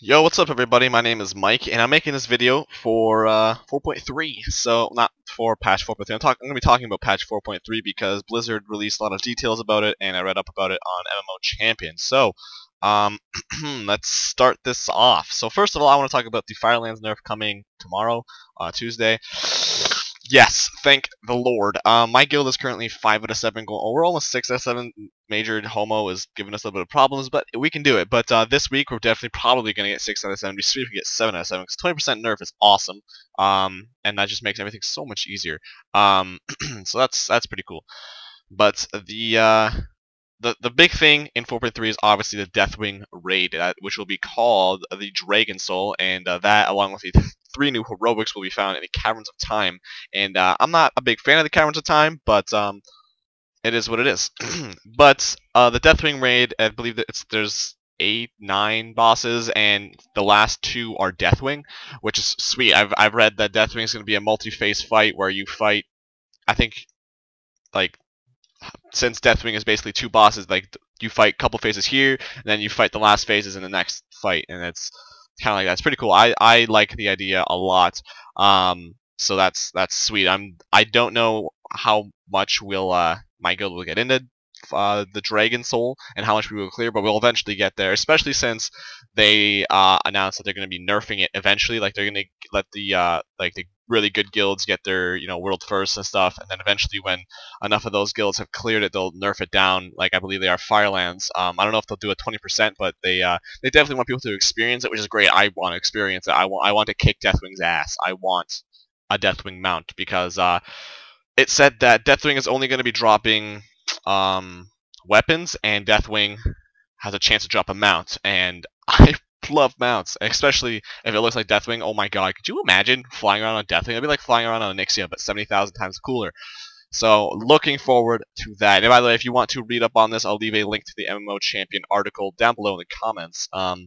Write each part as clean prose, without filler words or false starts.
Yo, what's up everybody? My name is Mike, and I'm making this video for 4.3. So, not for patch 4.3. I'm going to be talking about patch 4.3 because Blizzard released a lot of details about it, and I read up about it on MMO Champions. So, um, let's start this off. So, first of all, I want to talk about the Firelands nerf coming tomorrow, Tuesday. Yes, thank the Lord. My guild is currently 5 out of 7 going. Oh, we're almost 6 out of 7. Major Homo is giving us a little bit of problems, but we can do it. But this week we're definitely probably going to get 6 out of 7. We see if we get 7 out of 7 because 20% nerf is awesome. And that just makes everything so much easier. So that's pretty cool. But the big thing in 4.3 is obviously the Deathwing raid, which will be called the Dragon Soul, and that, along with the 3 new heroics, will be found in the Caverns of Time. And I'm not a big fan of the Caverns of Time, but it is what it is. But the Deathwing raid, I believe that there's 8, 9 bosses, and the last 2 are Deathwing, which is sweet. I've read that Deathwing is going to be a multi-phase fight where you fight, I think, like, since Deathwing is basically 2 bosses, like you fight a couple phases here, and then you fight the last phases in the next fight, and it's kind of like that. It's pretty cool. I like the idea a lot. So that's sweet. I don't know how much will my guild will get into the Dragon Soul and how much we will clear, but we'll eventually get there. Especially since they announced that they're going to be nerfing it eventually. Like they're going to let the the really good guilds get their world first and stuff, and then eventually when enough of those guilds have cleared it, they'll nerf it down. Like I believe they are Firelands. I don't know if they'll do a 20%, but they definitely want people to experience it, which is great. I want to experience it. I want to kick Deathwing's ass. I want a Deathwing mount because it said that Deathwing is only going to be dropping weapons, and Deathwing has a chance to drop a mount, and I love mounts, especially if it looks like Deathwing. Oh my god, could you imagine flying around on Deathwing? It'd be like flying around on a Nyxia, but 70,000 times cooler. So, looking forward to that. And by the way, if you want to read up on this, I'll leave a link to the MMO Champion article down below in the comments. But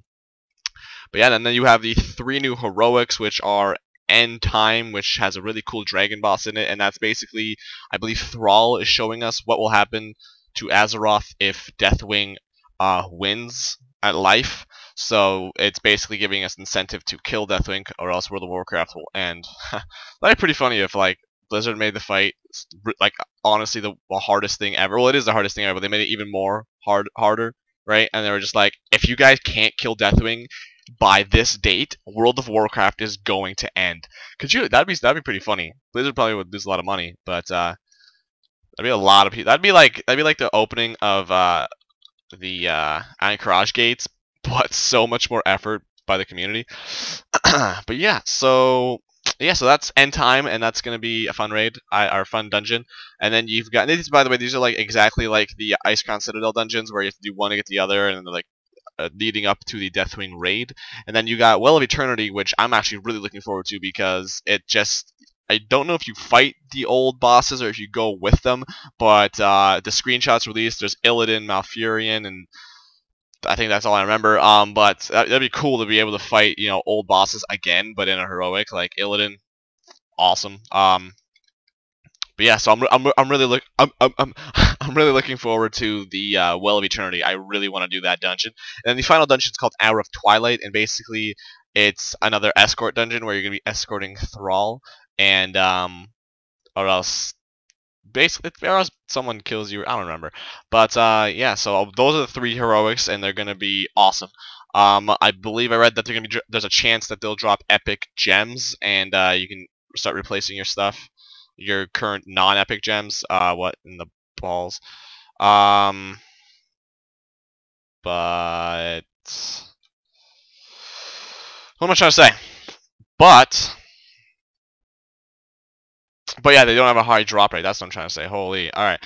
yeah, and then you have the 3 new heroics, which are End Time, which has a really cool dragon boss in it, and that's basically, I believe Thrall is showing us what will happen to Azeroth if Deathwing wins at life. So it's basically giving us incentive to kill Deathwing, or else World of Warcraft will end. That'd be pretty funny if like Blizzard made the fight like honestly the hardest thing ever. Well, it is the hardest thing ever, but they made it even more harder, right? And they were just like, if you guys can't kill Deathwing by this date, World of Warcraft is going to end. Could you? That'd be pretty funny. Blizzard probably would lose a lot of money, but that'd be a lot of people. That'd be like the opening of the Anchorage gates, but so much more effort by the community. But yeah, so that's End Time, and that's gonna be a fun raid, our fun dungeon. And then you've got these. By the way, these are like exactly like the Icecrown Citadel dungeons, where you have to do one to get the other, and then they're like leading up to the Deathwing raid. And then you got Well of Eternity, which I'm actually really looking forward to because it just. I don't know if you fight the old bosses or if you go with them, but the screenshots released, there's Illidan, Malfurion, and I think that's all I remember. But that'd be cool to be able to fight, old bosses again, but in a heroic, like Illidan. Awesome. But yeah, so I'm I'm really looking forward to the Well of Eternity. I really want to do that dungeon. And then the final dungeon is called Hour of Twilight, and basically it's another escort dungeon where you're gonna be escorting Thrall, and or else basically or else someone kills you. I don't remember, but yeah. So those are the 3 heroics, and they're gonna be awesome. I believe I read that there's a chance that they'll drop epic gems, and you can start replacing your stuff, your current non-epic gems. What in the balls? But what am I trying to say? But yeah, they don't have a high drop rate. That's what I'm trying to say. Holy, all right.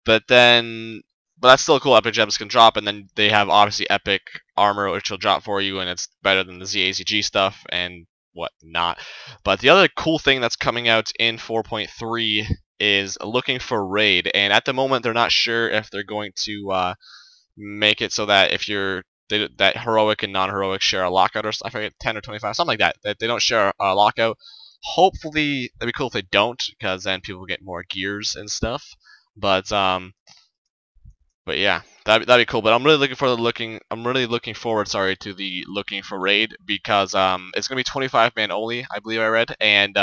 But that's still cool. Epic gems can drop, and then they have obviously epic armor, which will drop for you, and it's better than the ZACG stuff and whatnot. But the other cool thing that's coming out in 4.3 is looking for raid, and at the moment they're not sure if they're going to make it so that if that heroic and non-heroic share a lockout, or I forget 10 or 25, something like that. That they don't share a lockout. Hopefully, that'd be cool if they don't, because then people get more gears and stuff. But But yeah, that'd be cool. But I'm really looking forward, sorry, to the looking for raid, because it's gonna be 25 man only, I believe I read, and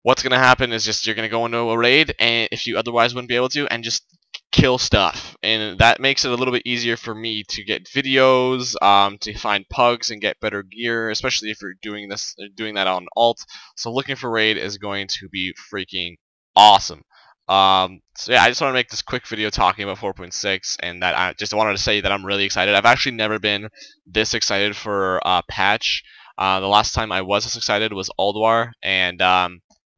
what's gonna happen is just you're gonna go into a raid, and if you otherwise wouldn't be able to, and just kill stuff, and that makes it a little bit easier for me to get videos, to find pugs and get better gear, especially if you're doing that on alt. So looking for raid is going to be freaking awesome. So yeah, I just want to make this quick video talking about 4.6, and that I just wanted to say that I'm really excited. I've actually never been this excited for patch. The last time I was this excited was Ulduar, and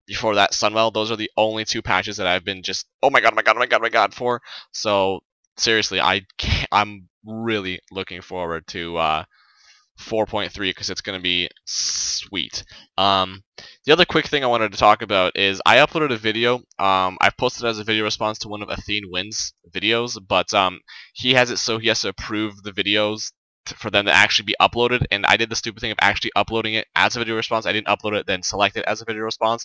before that Sunwell. Those are the only two patches that I've been just, oh my god, oh my god, oh my god, oh my god for. So seriously, I'm really looking forward to 4.3 because it's going to be sweet. The other quick thing I wanted to talk about is I uploaded a video. I've posted it as a video response to one of Athene Wins videos, but he has it so he has to approve the videos for them to actually be uploaded, and I did the stupid thing of actually uploading it as a video response. I didn't upload it, then select it as a video response.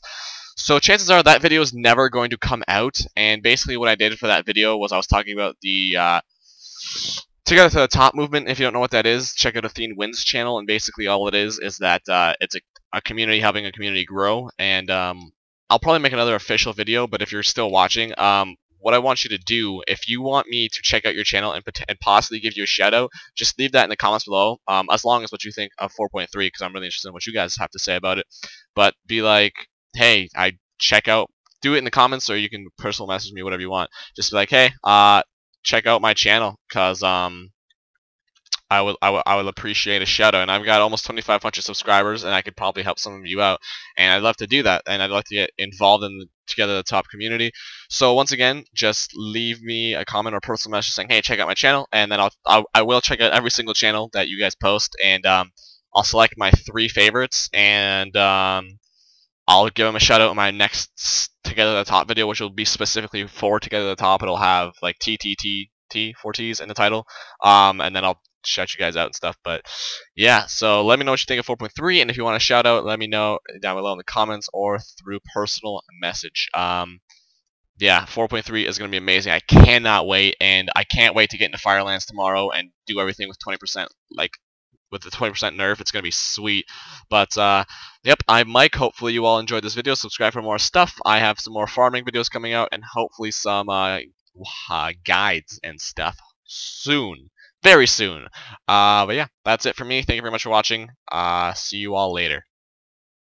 So chances are that video is never going to come out, and basically what I did for that video was I was talking about the Together to the Top movement. If you don't know what that is, check out Athene Wins channel, and basically all it is that it's a community helping a community grow, and I'll probably make another official video, but if you're still watching, what I want you to do, if you want me to check out your channel and possibly give you a shout out, just leave that in the comments below, as long as what you think of 4.3, because I'm really interested in what you guys have to say about it. But be like, hey, do it in the comments, or you can personal message me, whatever you want. Just be like, hey, check out my channel, because I would appreciate a shout out, and I've got almost 2,500 subscribers, and I could probably help some of you out, and I'd love to do that, and I'd like to get involved in the Together the Top community. So once again, just leave me a comment or personal message saying, hey, check out my channel, and then I will check out every single channel that you guys post, and I'll select my 3 favorites, and I'll give them a shout out in my next Together the Top video, which will be specifically for Together the Top. It'll have like TTTT, 4 T's in the title, and then I'll shout you guys out and stuff. But yeah, so let me know what you think of 4.3, and if you want a shout out, let me know down below in the comments or through personal message. Yeah, 4.3 is going to be amazing. I cannot wait, and I can't wait to get into Firelands tomorrow and do everything with 20%, like with the 20% nerf. It's going to be sweet. But yep, I'm Mike. Hopefully you all enjoyed this video. Subscribe for more stuff. I have some more farming videos coming out, and hopefully some guides and stuff soon. Very soon. But yeah, that's it for me. Thank you very much for watching. See you all later.